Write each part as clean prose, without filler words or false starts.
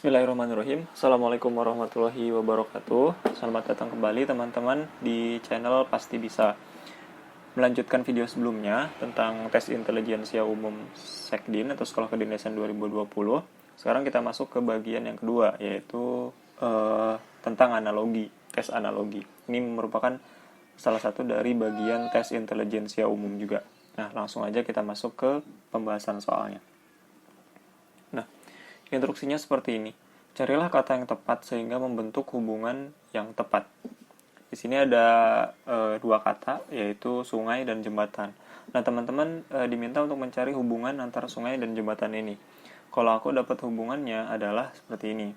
Bismillahirrahmanirrahim. Assalamualaikum warahmatullahi wabarakatuh. Selamat datang kembali teman-teman di channel Pasti Bisa. Melanjutkan video sebelumnya tentang tes intelijensia umum Sekdin atau Sekolah Kedinasan 2020. Sekarang kita masuk ke bagian yang kedua, yaitu tentang analogi, tes analogi. Ini merupakan salah satu dari bagian tes intelijensia umum juga. Nah, langsung aja kita masuk ke pembahasan soalnya. Nah, instruksinya seperti ini. Carilah kata yang tepat sehingga membentuk hubungan yang tepat. Di sini ada dua kata, yaitu sungai dan jembatan. Nah, teman-teman diminta untuk mencari hubungan antara sungai dan jembatan ini. Kalau aku dapat hubungannya adalah seperti ini.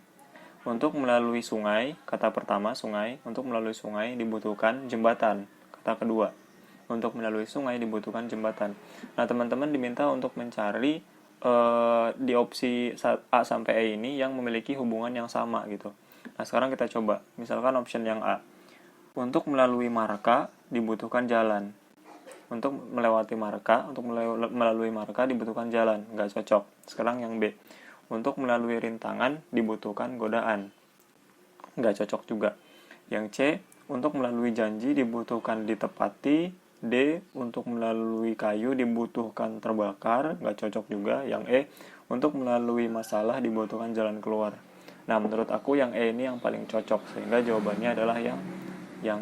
Untuk melalui sungai, kata pertama sungai, untuk melalui sungai dibutuhkan jembatan. Kata kedua, untuk melalui sungai dibutuhkan jembatan. Nah, teman-teman diminta untuk mencari di opsi A sampai E ini yang memiliki hubungan yang sama gitu. Nah, sekarang kita coba. Misalkan option yang A. Untuk melalui marka dibutuhkan jalan. Untuk melewati marka, untuk melalui marka dibutuhkan jalan. Nggak cocok. Sekarang yang B. Untuk melalui rintangan dibutuhkan godaan. Nggak cocok juga. Yang C. Untuk melalui janji dibutuhkan ditepati. D. Untuk melalui kayu dibutuhkan terbakar, nggak cocok juga. Yang E. Untuk melalui masalah dibutuhkan jalan keluar. Nah, menurut aku yang E ini yang paling cocok, sehingga jawabannya adalah yang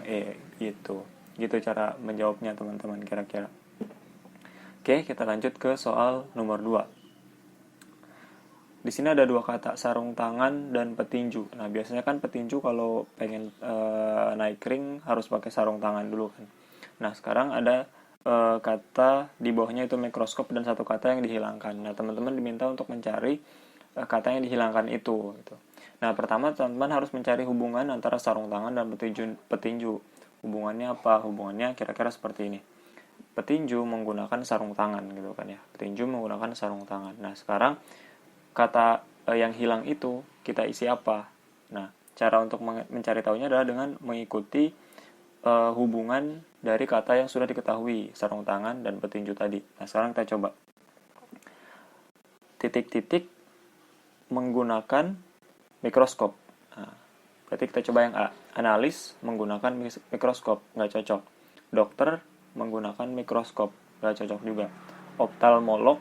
E gitu. Gitu cara menjawabnya teman-teman kira-kira. Oke, kita lanjut ke soal nomor 2. Di sini ada dua kata, sarung tangan dan petinju. Nah, biasanya kan petinju kalau pengen naik ring harus pakai sarung tangan dulu kan. Nah, sekarang ada kata di bawahnya itu mikroskop dan satu kata yang dihilangkan. Nah, teman-teman diminta untuk mencari kata yang dihilangkan itu. Gitu. Nah, pertama teman-teman harus mencari hubungan antara sarung tangan dan petinju. Hubungannya apa? Hubungannya kira-kira seperti ini. Petinju menggunakan sarung tangan gitu kan ya. Petinju menggunakan sarung tangan. Nah, sekarang kata yang hilang itu kita isi apa? Nah, cara untuk mencari tahunya adalah dengan mengikuti hubungan dari kata yang sudah diketahui, sarung tangan dan petinju tadi. Nah, sekarang kita coba. Titik-titik menggunakan mikroskop. Nah, berarti kita coba yang A. Analis menggunakan mikroskop, nggak cocok. Dokter menggunakan mikroskop, nggak cocok juga. Oftalmolog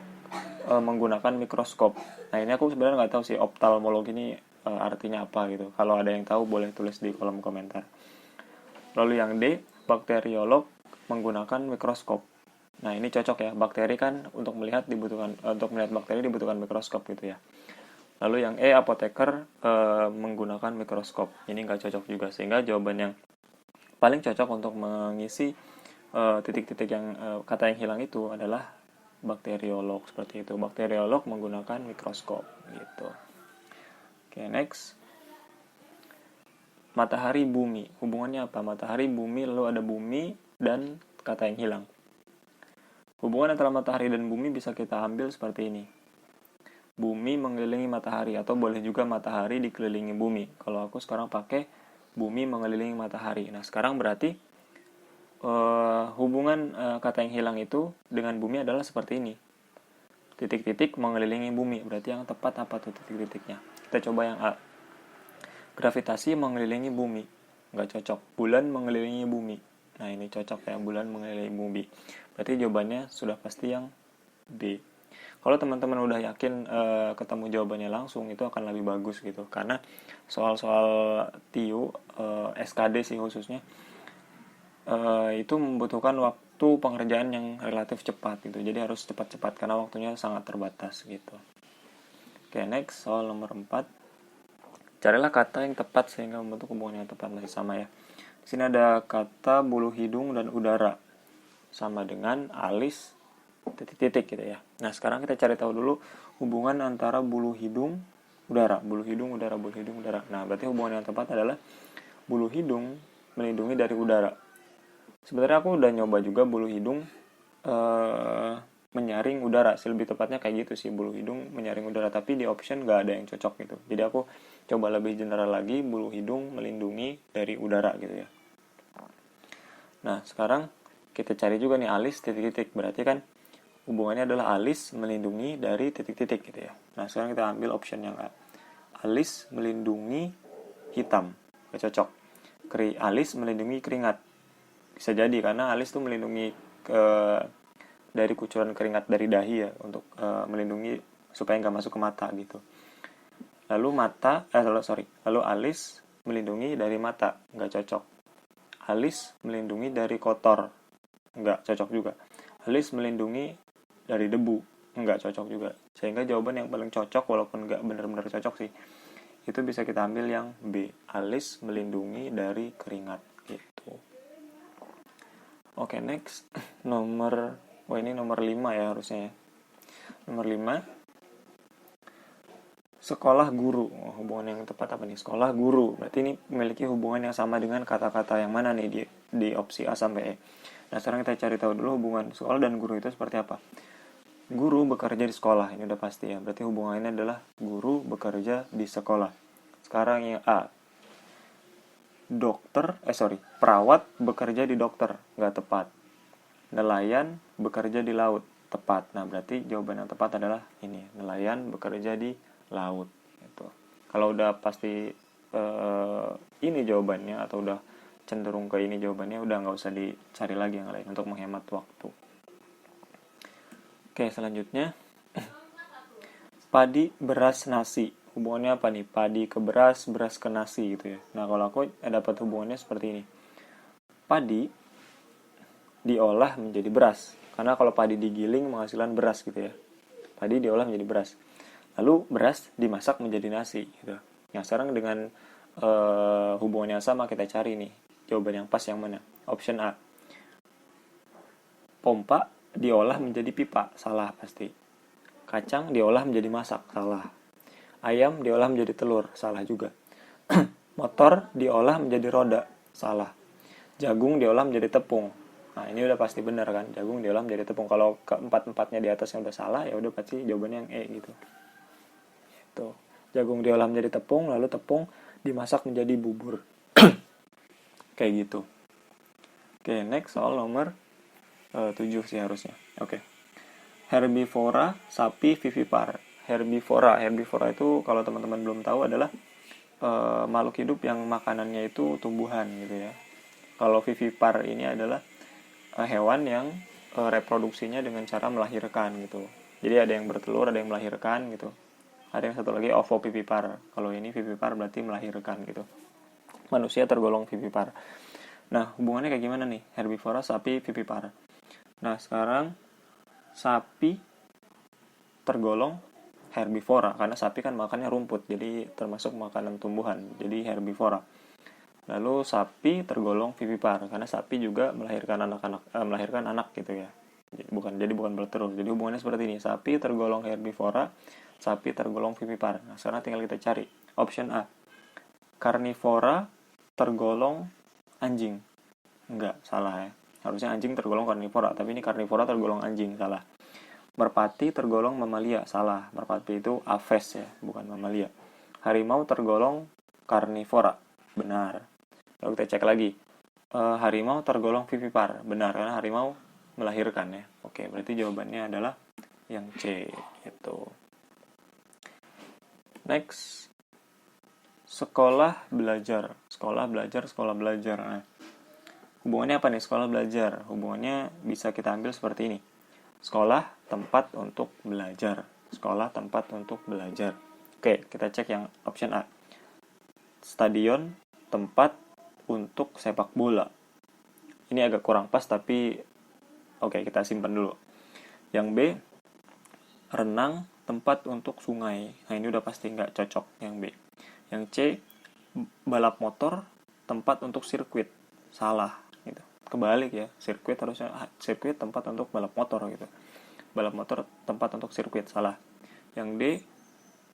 menggunakan mikroskop. Nah, ini aku sebenarnya nggak tahu sih oftalmolog ini artinya apa gitu. Kalau ada yang tahu boleh tulis di kolom komentar. Lalu yang D, bakteriolog menggunakan mikroskop. Nah, ini cocok ya. Bakteri kan untuk melihat bakteri dibutuhkan mikroskop gitu ya. Lalu yang E, apoteker menggunakan mikroskop. Ini nggak cocok juga, sehingga jawaban yang paling cocok untuk mengisi titik-titik yang kata yang hilang itu adalah bakteriolog, seperti itu. Bakteriolog menggunakan mikroskop gitu. Oke, next. Matahari, bumi. Hubungannya apa? Matahari, bumi, lalu ada bumi dan kata yang hilang. Hubungan antara matahari dan bumi bisa kita ambil seperti ini. Bumi mengelilingi matahari, atau boleh juga matahari dikelilingi bumi. Kalau aku sekarang pakai bumi mengelilingi matahari. Nah, sekarang berarti hubungan kata yang hilang itu dengan bumi adalah seperti ini. Titik-titik mengelilingi bumi. Berarti yang tepat apa tuh titik-titiknya? Kita coba yang A. Gravitasi mengelilingi bumi. Nggak cocok. Bulan mengelilingi bumi. Nah, ini cocok ya, bulan mengelilingi bumi. Berarti jawabannya sudah pasti yang B. Kalau teman-teman udah yakin ketemu jawabannya langsung, itu akan lebih bagus gitu. Karena soal-soal TIU, SKD sih khususnya, itu membutuhkan waktu pengerjaan yang relatif cepat gitu. Jadi harus cepat-cepat karena waktunya sangat terbatas gitu. Oke, next, soal nomor 4. Carilah kata yang tepat sehingga membentuk hubungan yang tepat. Masih sama ya. Di sini ada kata bulu hidung dan udara. Sama dengan alis titik-titik gitu ya. Nah, sekarang kita cari tahu dulu hubungan antara bulu hidung, udara. Bulu hidung, udara, bulu hidung, udara. Nah, berarti hubungan yang tepat adalah bulu hidung melindungi dari udara. Sebenarnya aku udah nyoba juga bulu hidung menyaring udara, lebih tepatnya kayak gitu sih, bulu hidung menyaring udara, tapi di option nggak ada yang cocok gitu. Jadi aku coba lebih general lagi, bulu hidung melindungi dari udara gitu ya. Nah, sekarang kita cari juga nih alis titik-titik, berarti kan hubungannya adalah alis melindungi dari titik-titik gitu ya. Nah, sekarang kita ambil option yang A. Alis melindungi hitam, gak cocok. Alis melindungi keringat, bisa jadi karena alis tuh melindungi dari kucuran keringat dari dahi ya, untuk melindungi supaya nggak masuk ke mata gitu. Lalu lalu alis melindungi dari mata, nggak cocok. Alis melindungi dari kotor, nggak cocok juga. Alis melindungi dari debu, nggak cocok juga. Sehingga jawaban yang paling cocok, walaupun nggak benar-benar cocok sih, itu bisa kita ambil yang B, alis melindungi dari keringat gitu. Oke, next. Ini nomor 5 ya harusnya ya. Nomor 5, sekolah guru. Hubungan yang tepat apa nih? Sekolah guru. Berarti ini memiliki hubungan yang sama dengan kata-kata yang mana nih di opsi A sampai E. Nah, sekarang kita cari tahu dulu hubungan sekolah dan guru itu seperti apa. Guru bekerja di sekolah, ini udah pasti ya. Berarti hubungannya adalah guru bekerja di sekolah. Sekarang yang A. Perawat bekerja di dokter, nggak tepat. Nelayan bekerja di laut, tepat. Nah, berarti jawaban yang tepat adalah ini, nelayan bekerja di laut. Gitu. Kalau udah pasti ini jawabannya, atau udah cenderung ke ini jawabannya, udah nggak usah dicari lagi yang lain untuk menghemat waktu. Oke, selanjutnya. Padi, beras, nasi. Hubungannya apa nih? Padi ke beras, beras ke nasi gitu ya. Nah, kalau aku dapat hubungannya seperti ini. Padi diolah menjadi beras. Karena kalau padi digiling menghasilkan beras gitu ya. Padi diolah menjadi beras. Lalu beras dimasak menjadi nasi gitu. Nah, sekarang dengan hubungan yang sama kita cari nih. Jawaban yang pas yang mana? Option A. Pompa diolah menjadi pipa. Salah pasti. Kacang diolah menjadi masak. Salah. Ayam diolah menjadi telur. Salah juga. Motor diolah menjadi roda. Salah. Jagung diolah menjadi tepung. Nah, ini udah pasti benar kan? Jagung diolah menjadi tepung. Kalau keempat-empatnya di atasnya udah salah, ya udah pasti jawabannya yang E gitu. Itu. Jagung diolah menjadi tepung, lalu tepung dimasak menjadi bubur. Kayak gitu. Oke, next soal nomor 7 sih harusnya. Oke. Herbivora, sapi, vivipar. Herbivora itu kalau teman-teman belum tahu adalah makhluk hidup yang makanannya itu tumbuhan gitu ya. Kalau vivipar ini adalah hewan yang reproduksinya dengan cara melahirkan gitu. Jadi ada yang bertelur, ada yang melahirkan gitu. Ada yang satu lagi ovovivipar. Kalau ini vivipar berarti melahirkan gitu. Manusia tergolong vivipar. Nah, hubungannya kayak gimana nih? Herbivora, sapi, vivipar. Nah, sekarang sapi tergolong herbivora karena sapi kan makannya rumput, jadi termasuk makanan tumbuhan. Jadi herbivora. Lalu sapi tergolong vivipar karena sapi juga melahirkan anak gitu ya. Jadi bukan bertelur. Jadi hubungannya seperti ini. Sapi tergolong herbivora, sapi tergolong vivipar. Nah, sekarang tinggal kita cari. Option A. Karnivora tergolong anjing. Enggak, salah ya. Harusnya anjing tergolong karnivora, tapi ini karnivora tergolong anjing, salah. Merpati tergolong mamalia, salah. Merpati itu aves ya, bukan mamalia. Harimau tergolong karnivora, benar. Lalu kita cek lagi. Harimau tergolong vivipar, benar, karena harimau melahirkan ya. Oke, berarti jawabannya adalah yang C, itu. Next. Sekolah belajar. Nah, hubungannya apa nih sekolah belajar? Hubungannya bisa kita ambil seperti ini. Sekolah, tempat untuk belajar. Sekolah, tempat untuk belajar. Oke, kita cek yang option A. Stadion, tempat untuk sepak bola. Ini agak kurang pas, tapi oke, kita simpan dulu. Yang B, renang, tempat untuk sungai. Nah, ini udah pasti nggak cocok yang B. Yang C, balap motor, tempat untuk sirkuit. Salah gitu. Kebalik ya, sirkuit tempat untuk balap motor gitu. Balap motor tempat untuk sirkuit, salah. Yang D,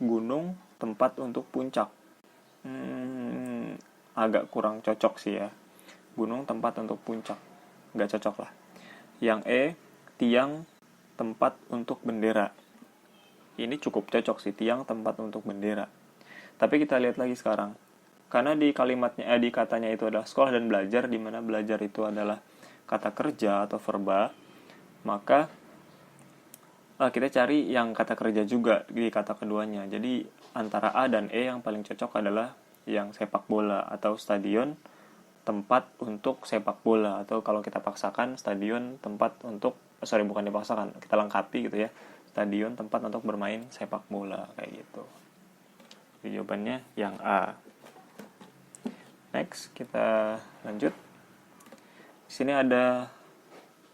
gunung tempat untuk puncak. Agak kurang cocok sih ya. Gunung tempat untuk puncak, nggak cocok lah. Yang E, tiang tempat untuk bendera. Ini cukup cocok sih, tiang tempat untuk bendera. Tapi kita lihat lagi sekarang. Karena di katanya itu adalah sekolah dan belajar, di mana belajar itu adalah kata kerja atau verba, maka kita cari yang kata kerja juga di kata keduanya. Jadi antara A dan E yang paling cocok adalah yang sepak bola atau stadion tempat untuk sepak bola, atau kalau kita paksakan stadion tempat untuk bukan dipaksakan, kita lengkapi gitu ya, stadion tempat untuk bermain sepak bola kayak gitu. Jadi jawabannya yang A. Next, kita lanjut. Di sini ada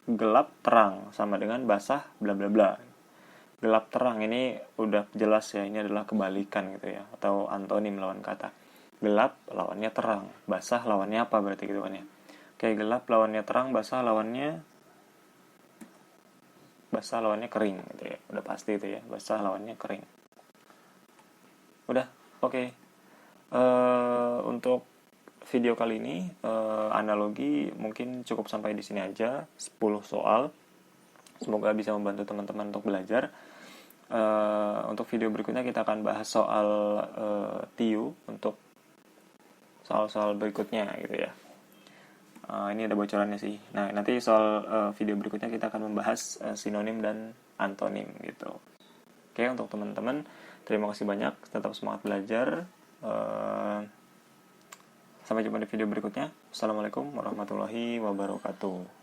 gelap terang sama dengan basah bla bla bla. Gelap terang ini udah jelas ya, ini adalah kebalikan gitu ya, atau antonim lawan kata. Gelap lawannya terang, basah lawannya apa berarti gitu kan ya. Oke, gelap lawannya terang, basah lawannya kering gitu ya. Udah pasti itu ya, basah lawannya kering. Udah, oke. Untuk video kali ini analogi mungkin cukup sampai di sini aja, 10 soal. Semoga bisa membantu teman-teman untuk belajar. Untuk video berikutnya kita akan bahas soal TIU untuk soal-soal berikutnya gitu ya. Ini ada bocorannya sih. Nah, nanti soal video berikutnya kita akan membahas sinonim dan antonim gitu. Oke, untuk teman-teman, terima kasih banyak. Tetap semangat belajar. Sampai jumpa di video berikutnya. Assalamualaikum warahmatullahi wabarakatuh.